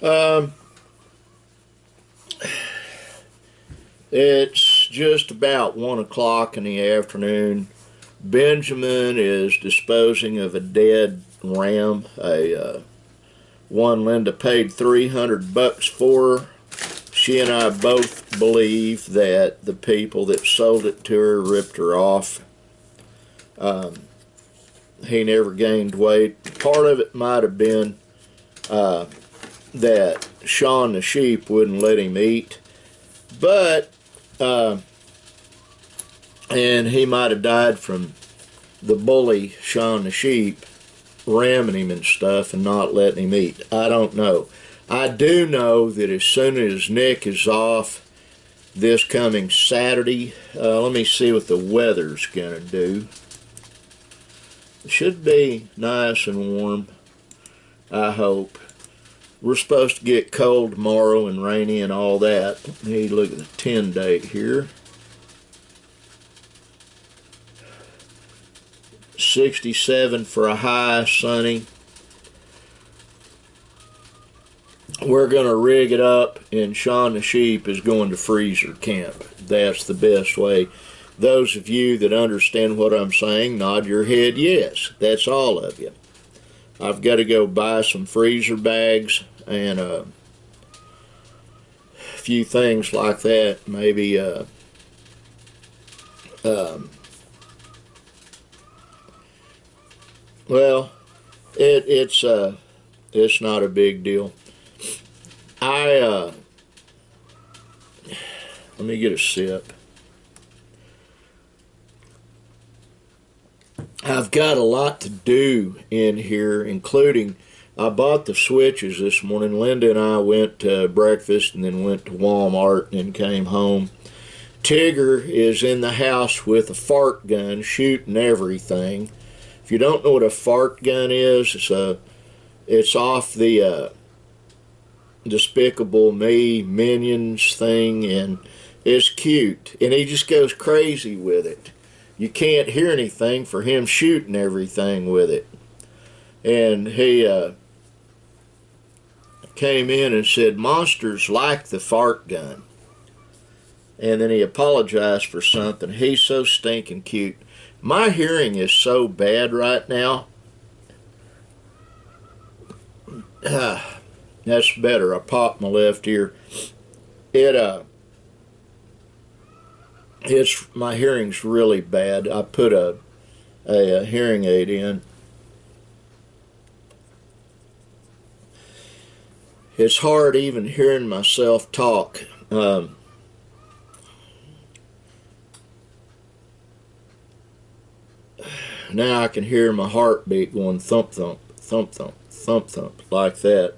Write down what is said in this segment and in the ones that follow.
Um, it's just about 1 o'clock in the afternoon. Benjamin is disposing of a dead ram, one Linda paid $300 for. She and I both believe that the people that sold it to her ripped her off. He never gained weight. Part of it might have been that Sean the sheep wouldn't let him eat, but and he might have died from the bully Sean the sheep ramming him and stuff and not letting him eat. I don't know. I do know that as soon as Nick is off this coming Saturday, let me see what the weather's gonna do. It should be nice and warm, I hope. We're supposed to get cold tomorrow and rainy and all that. Hey, look at the 10 date here. 67 for a high, sunny. We're going to rig it up, and Sean the sheep is going to freezer camp. That's the best way. Those of you that understand what I'm saying, nod your head yes. That's all of you. I've got to go buy some freezer bags and a few things like that. Maybe well, it's not a big deal. Let me get a sip. I've got a lot to do in here, including I bought the switches this morning. Linda and I went to breakfast and then went to Walmart and then came home. Tigger is in the house with a fart gun shooting everything. If you don't know what a fart gun is, it's off the Despicable Me Minions thing, and it's cute. And he just goes crazy with it. You can't hear anything for him shooting everything with it. And he came in and said, monsters like the fart gun. And then he apologized for something. He's so stinking cute. My hearing is so bad right now. That's better. I popped my left ear. My hearing's really bad. I put a hearing aid in. It's hard even hearing myself talk. Now I can hear my heartbeat going thump thump, thump thump, thump thump, like that.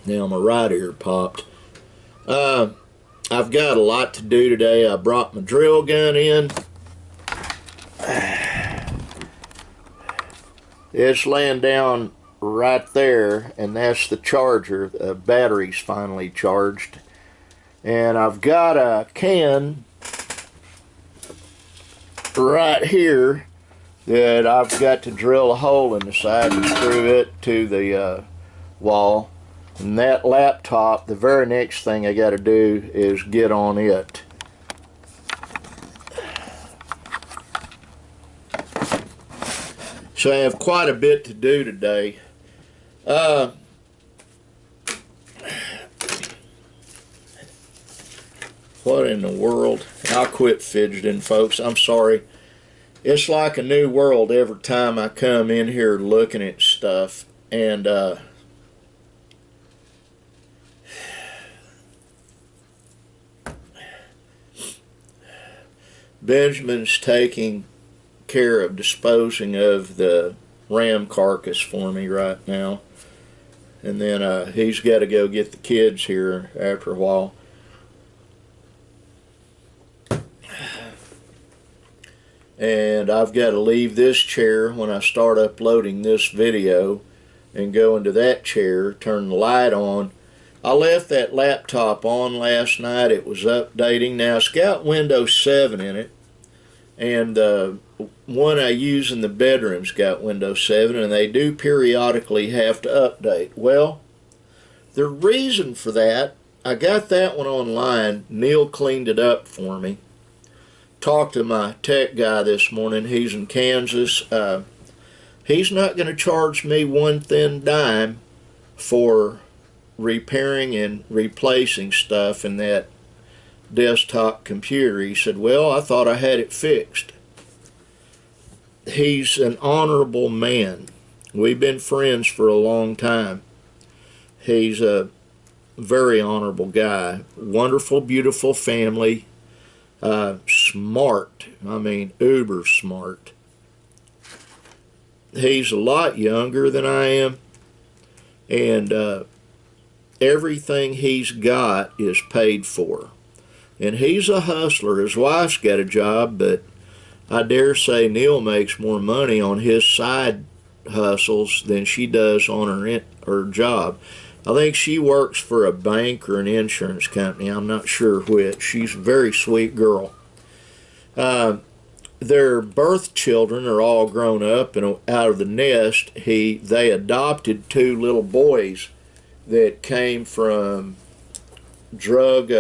Now my right ear popped. I've got a lot to do today. I brought my drill gun in. It's laying down right there, and that's the charger. The battery's finally charged. And I've got a can right here that I've got to drill a hole in the side and screw it to the wall. And that laptop, the very next thing I got to do is get on it. So I have quite a bit to do today. What in the world? I'll quit fidgeting, folks. I'm sorry. It's like a new world every time I come in here looking at stuff. And Benjamin's taking care of disposing of the ram carcass for me right now. And then he's got to go get the kids here after a while. And I've got to leave this chair when I start uploading this video and go into that chair, turn the light on. I left that laptop on last night. It was updating. Now it's got Windows 7 in it, and the one I use in the bedroom's got Windows 7, and they do periodically have to update. Well, the reason for that, I got that one online. Neil cleaned it up for me. Talked to my tech guy this morning. He's in Kansas. He's not going to charge me one thin dime for repairing and replacing stuff in that desktop computer. He said, well, I thought I had it fixed. He's an honorable man. We've been friends for a long time. He's a very honorable guy. Wonderful, beautiful family. Smart. I mean, uber smart. He's a lot younger than I am, and everything he's got is paid for. And he's a hustler. His wife's got a job, but I dare say Neil makes more money on his side hustles than she does on her job. I think she works for a bank or an insurance company. I'm not sure which. She's a very sweet girl. Their birth children are all grown up and out of the nest. They adopted 2 little boys that came from drug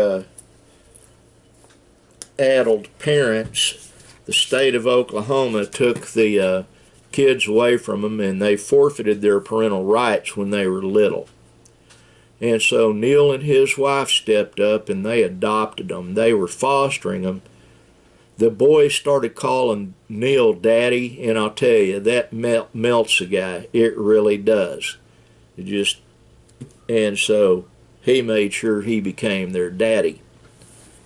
addled parents. The state of Oklahoma took the kids away from them, and they forfeited their parental rights when they were little. And so Neil and his wife stepped up and they adopted them. They were fostering them. The boys started calling Neil Daddy, and I'll tell you, that melts a guy. It really does. And so he made sure he became their daddy.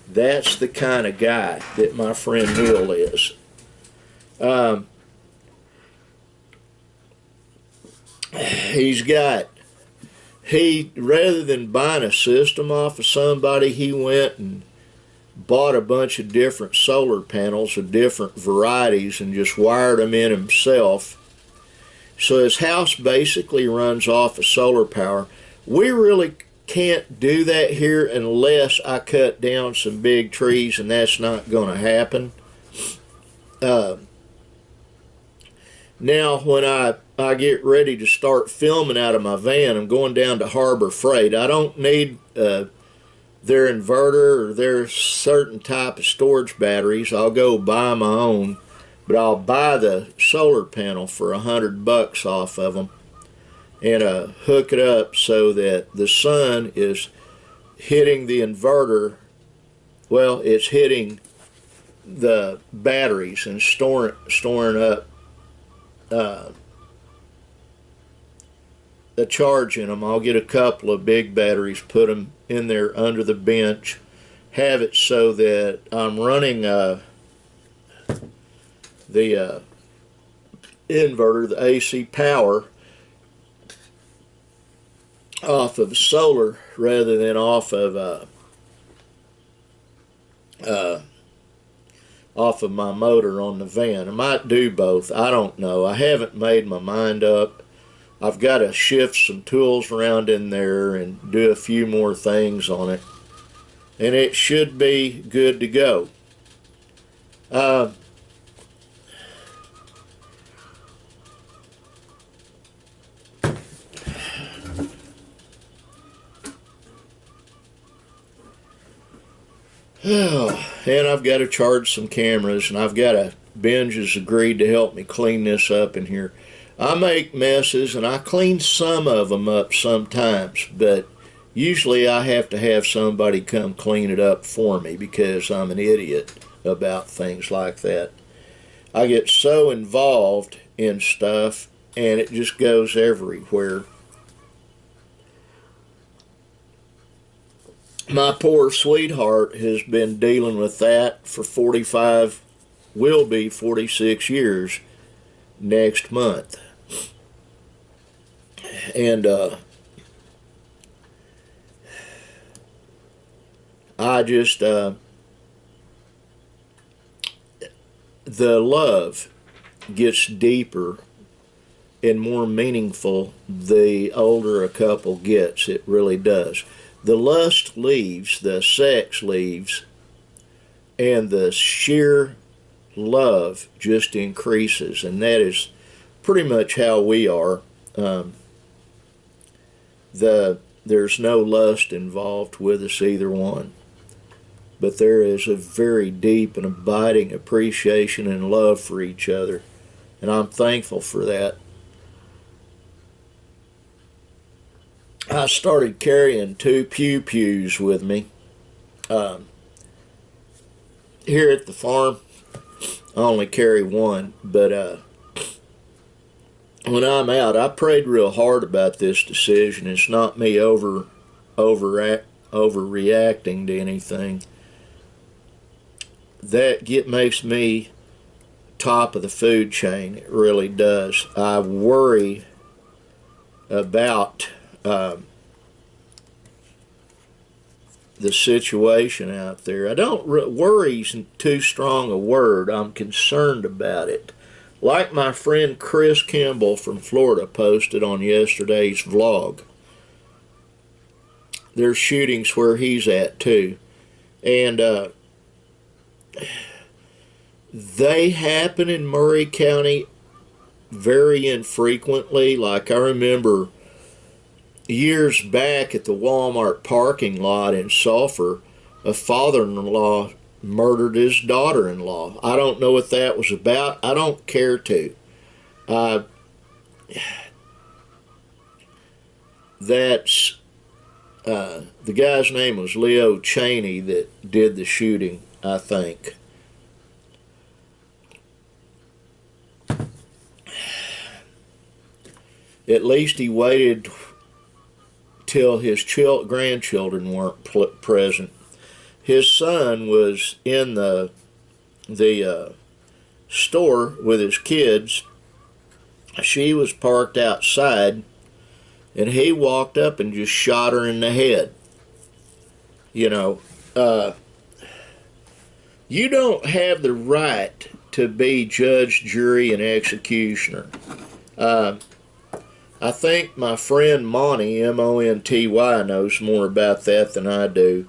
That's the kind of guy that my friend Neil is. Rather than buying a system off of somebody, he went and bought a bunch of different solar panels of different varieties and just wired them in himself. So his house basically runs off of solar power. We really can't do that here unless I cut down some big trees, and that's not going to happen. Now, when I get ready to start filming out of my van, I'm going down to Harbor Freight. I don't need their inverter or their certain type of storage batteries. I'll go buy my own, but I'll buy the solar panel for $100 off of them and hook it up so that the sun is hitting the inverter. Well, it's hitting the batteries and storing up the charge in them. I'll get a couple of big batteries, put them in there under the bench, have it so that I'm running the inverter, the AC power, off of solar rather than off of my motor on the van. I might do both. I don't know. I haven't made my mind up. I've got to shift some tools around in there and do a few more things on it, and it should be good to go. And I've got to charge some cameras, and Benj has agreed to help me clean this up in here. I make messes, and I clean some of them up sometimes, but usually I have to have somebody come clean it up for me because I'm an idiot about things like that. I get so involved in stuff, and it just goes everywhere. My poor sweetheart has been dealing with that for 46 years next month. And I just the love gets deeper and more meaningful the older a couple gets. It really does. The lust leaves, the sex leaves, and the sheer love just increases, and that is pretty much how we are. Um, there's no lust involved with us, either one, but there is a very deep and abiding appreciation and love for each other, and I'm thankful for that. I started carrying 2 pew-pews with me. Um, Here at the farm, I only carry one, but when I'm out, I prayed real hard about this decision. It's not me overreacting to anything. Makes me top of the food chain. It really does. I worry about the situation out there. I don't worry's too strong a word. I'm concerned about it. Like my friend Chris Kimball from Florida posted on yesterday's vlog. There's shootings where he's at too, and they happen in Murray County very infrequently. Like I remember years back at the Walmart parking lot in Sulphur, a father-in-law murdered his daughter-in-law. I don't know what that was about. I don't care to. That's the guy's name was Leo Cheney that did the shooting, I think. At least he waited till his grandchildren weren't present. His son was in the store with his kids. She was parked outside, and he walked up and just shot her in the head. You know, you don't have the right to be judge, jury, and executioner. I think my friend Monty, M-O-N-T-Y, knows more about that than I do.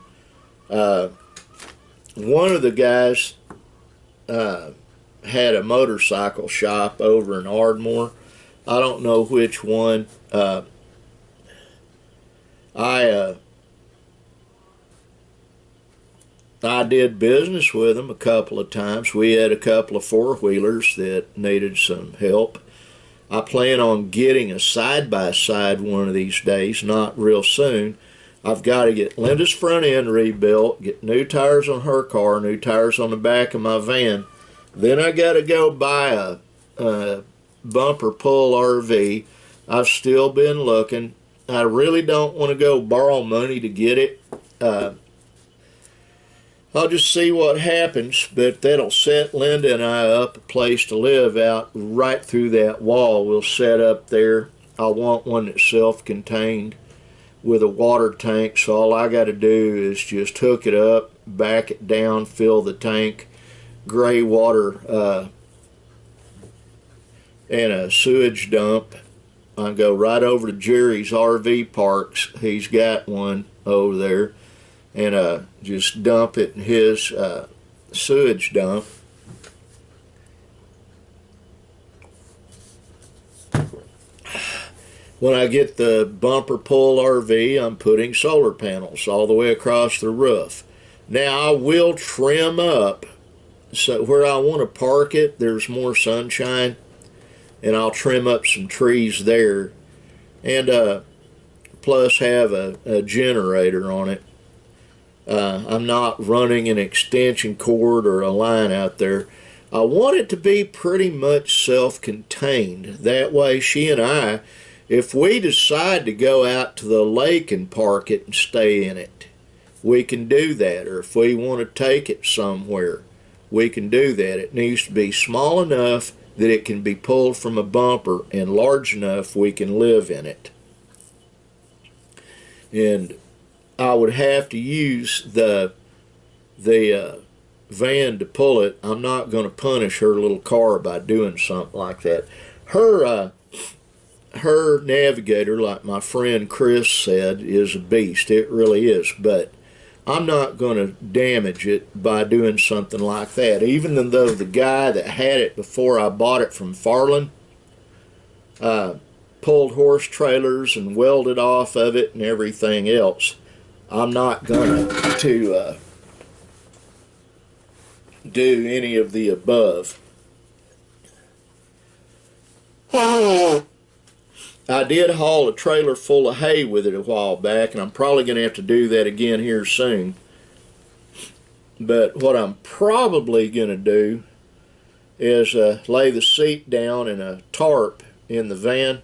One of the guys had a motorcycle shop over in Ardmore. I don't know which one. I did business with him a couple of times. We had a couple of four-wheelers that needed some help. I plan on getting a side-by-side one of these days, not real soon. I've got to get Linda's front end rebuilt, get new tires on her car, new tires on the back of my van. Then I got to go buy a bumper pull RV. I've still been looking. I really don't want to go borrow money to get it. I'll just see what happens, but that'll set Linda and I up a place to live out right through that wall. We'll set up there. I want one that's self-contained with a water tank, so all I got to do is just hook it up, back it down, fill the tank, gray water, and a sewage dump. I go right over to Jerry's RV Parks. He's got one over there. And just dump it in his sewage dump. When I get the bumper pull RV, I'm putting solar panels all the way across the roof. Now I will trim up, so where I want to park it, there's more sunshine, and I'll trim up some trees there, and plus have a generator on it. I'm not running an extension cord or a line out there. I want it to be pretty much self-contained. That way she and I, if we decide to go out to the lake and park it and stay in it, we can do that. Or if we want to take it somewhere, we can do that. It needs to be small enough that it can be pulled from a bumper and large enough we can live in it. And I would have to use the van to pull it. I'm not going to punish her little car by doing something like that. Her Navigator, like my friend Chris said, is a beast. It really is. But I'm not going to damage it by doing something like that. Even though the guy that had it before I bought it from Farland pulled horse trailers and welded off of it and everything else, I'm not going to do any of the above. I did haul a trailer full of hay with it a while back, and I'm probably going to have to do that again here soon. But what I'm probably going to do is lay the seat down in a tarp in the van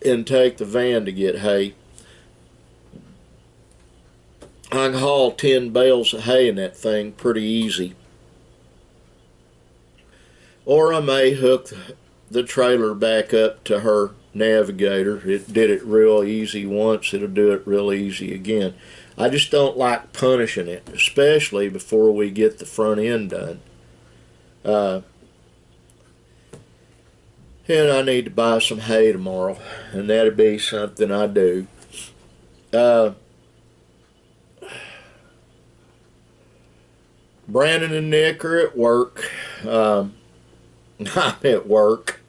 and take the van to get hay. I can haul 10 bales of hay in that thing pretty easy. Or I may hook the trailer back up to her navigator. It did it real easy once, it'll do it real easy again. I just don't like punishing it, especially before we get the front end done. And I need to buy some hay tomorrow, and that'll be something I do. Brandon and Nick are at work. I'm at work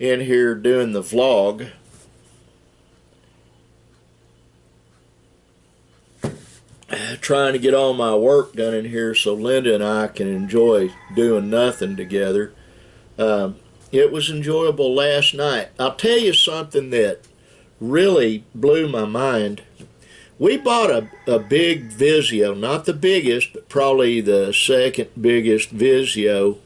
in here doing the vlog. Trying to get all my work done in here so Linda and I can enjoy doing nothing together. It was enjoyable last night. I'll tell you something that really blew my mind. We bought a big Vizio, not the biggest, but probably the second biggest Vizio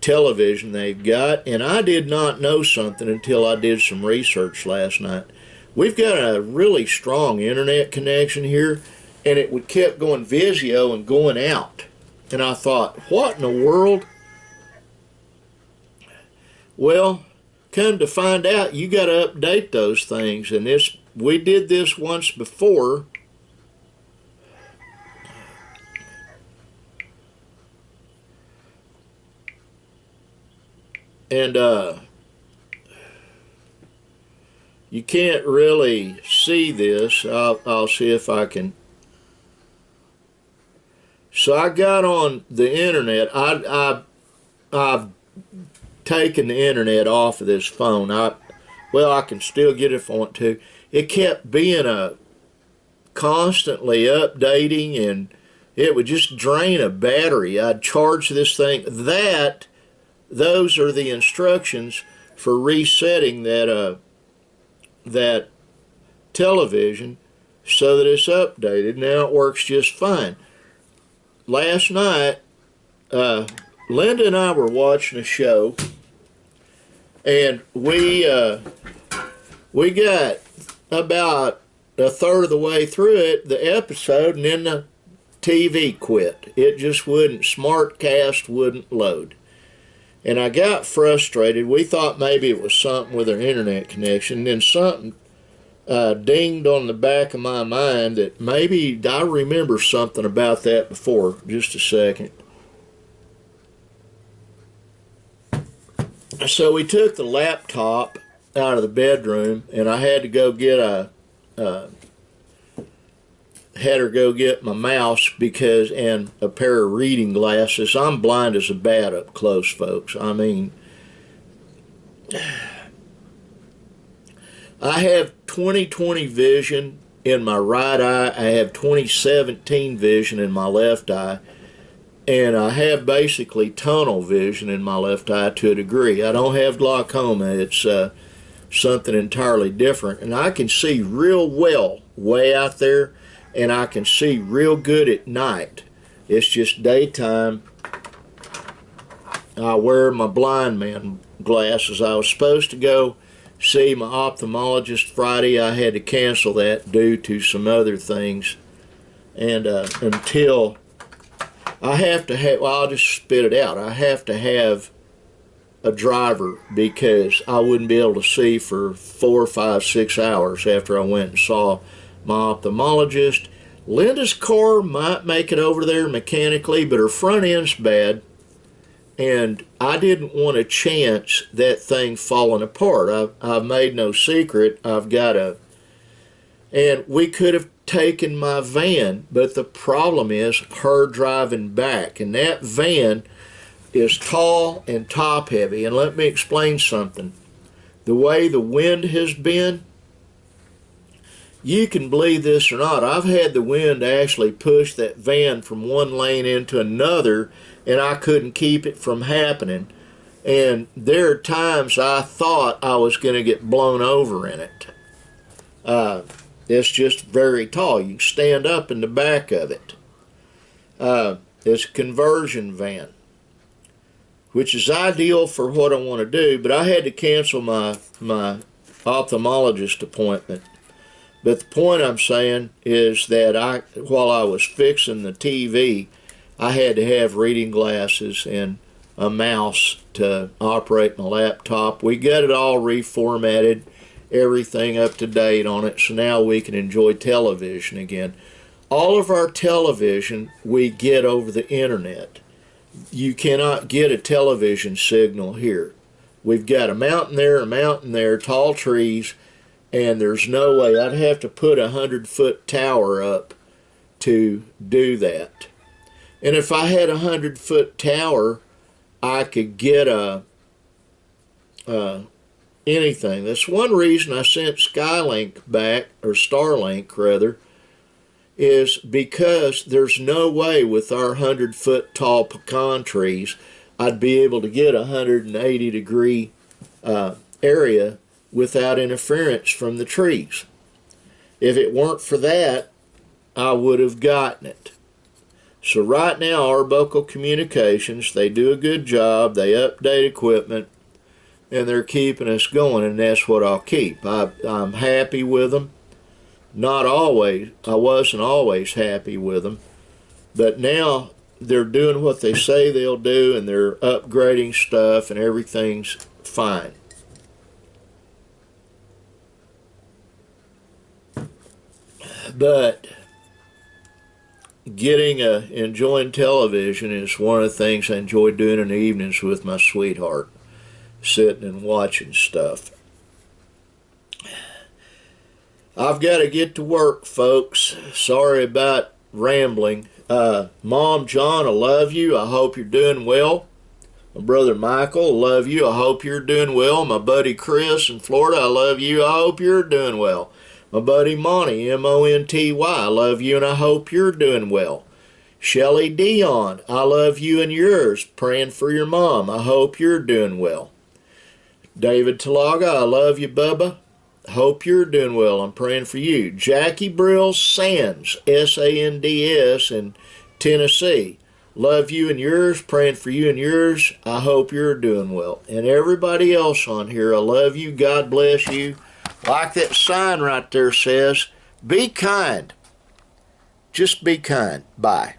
television they've got, and I did not know something until I did some research last night. We've got a really strong internet connection here, and it kept going Vizio and going out. And I thought, what in the world? Well, come to find out, you got to update those things, and we did this once before. And you can't really see this. I'll see if I can. So I got on the internet. I've taken the internet off of this phone. Well, I can still get it if I want to. It kept being constantly updating, and it would just drain a battery. I'd charge this thing. Those are the instructions for resetting that television so that it's updated. Now it works just fine. Last night, Linda and I were watching a show, and we got about a third of the way through the episode, and then the TV quit. It just wouldn't, SmartCast wouldn't load. And I got frustrated. We thought maybe it was something with our internet connection. Then something dinged on the back of my mind that maybe I remember something about that before. Just a second. So we took the laptop out of the bedroom, and I had to go get had her go get my mouse and a pair of reading glasses. I'm blind as a bat up close, folks. I mean, I have 20/20 vision in my right eye. I have 20/17 vision in my left eye. And I have basically tunnel vision in my left eye to a degree. I don't have glaucoma. It's something entirely different. And I can see real well way out there, and I can see real good at night. It's just daytime. I wear my blind man glasses. I was supposed to go see my ophthalmologist Friday. I had to cancel that due to some other things. And until I have to have, well, I'll just spit it out. I have to have a driver because I wouldn't be able to see for 4, 5, 6 hours after I went and saw my ophthalmologist. Linda's car might make it over there mechanically, but her front end's bad, and I didn't want to chance that thing falling apart. I've made no secret. I've got and we could have taking my van, but the problem is her driving back. And that van is tall and top heavy. And let me explain something. The way the wind has been, you can believe this or not, I've had the wind actually push that van from one lane into another, and I couldn't keep it from happening. And there are times I thought I was going to get blown over in it. It's just very tall. You can stand up in the back of it. It's a conversion van, which is ideal for what I want to do, but I had to cancel my ophthalmologist appointment. But the point I'm saying is that while I was fixing the TV, I had to have reading glasses and a mouse to operate my laptop. We got it all reformatted, everything up to date on it, so now we can enjoy television again. All of our television we get over the internet. You cannot get a television signal here. We've got a mountain there, tall trees, and there's no way. I'd have to put a 100-foot tower up to do that. And if I had a 100-foot tower, I could get anything. That's one reason I sent Skylink back, or Starlink rather, is because there's no way with our 100-foot tall pecan trees I'd be able to get a 180-degree area without interference from the trees. If it weren't for that, I would have gotten it. So right now, Arbuckle Communications, they do a good job. They update equipment, and they're keeping us going, and that's what I'll keep. I'm happy with them. Not always. I wasn't always happy with them, but now they're doing what they say they'll do, and they're upgrading stuff, and everything's fine. But enjoying television is one of the things I enjoy doing in the evenings with my sweetheart, sitting and watching stuff. I've got to get to work, folks. Sorry about rambling. Mom, John, I love you. I hope you're doing well. My brother Michael, I love you. I hope you're doing well. My buddy Chris in Florida, I love you. I hope you're doing well. My buddy Monty, M-O-N-T-Y, I love you and I hope you're doing well. Shelly Dion, I love you and yours. Praying for your mom. I hope you're doing well. David Talaga, I love you, Bubba. Hope you're doing well. I'm praying for you. Jackie Brill Sands, S-A-N-D-S in Tennessee. Love you and yours. Praying for you and yours. I hope you're doing well. And everybody else on here, I love you. God bless you. Like that sign right there says, be kind. Just be kind. Bye.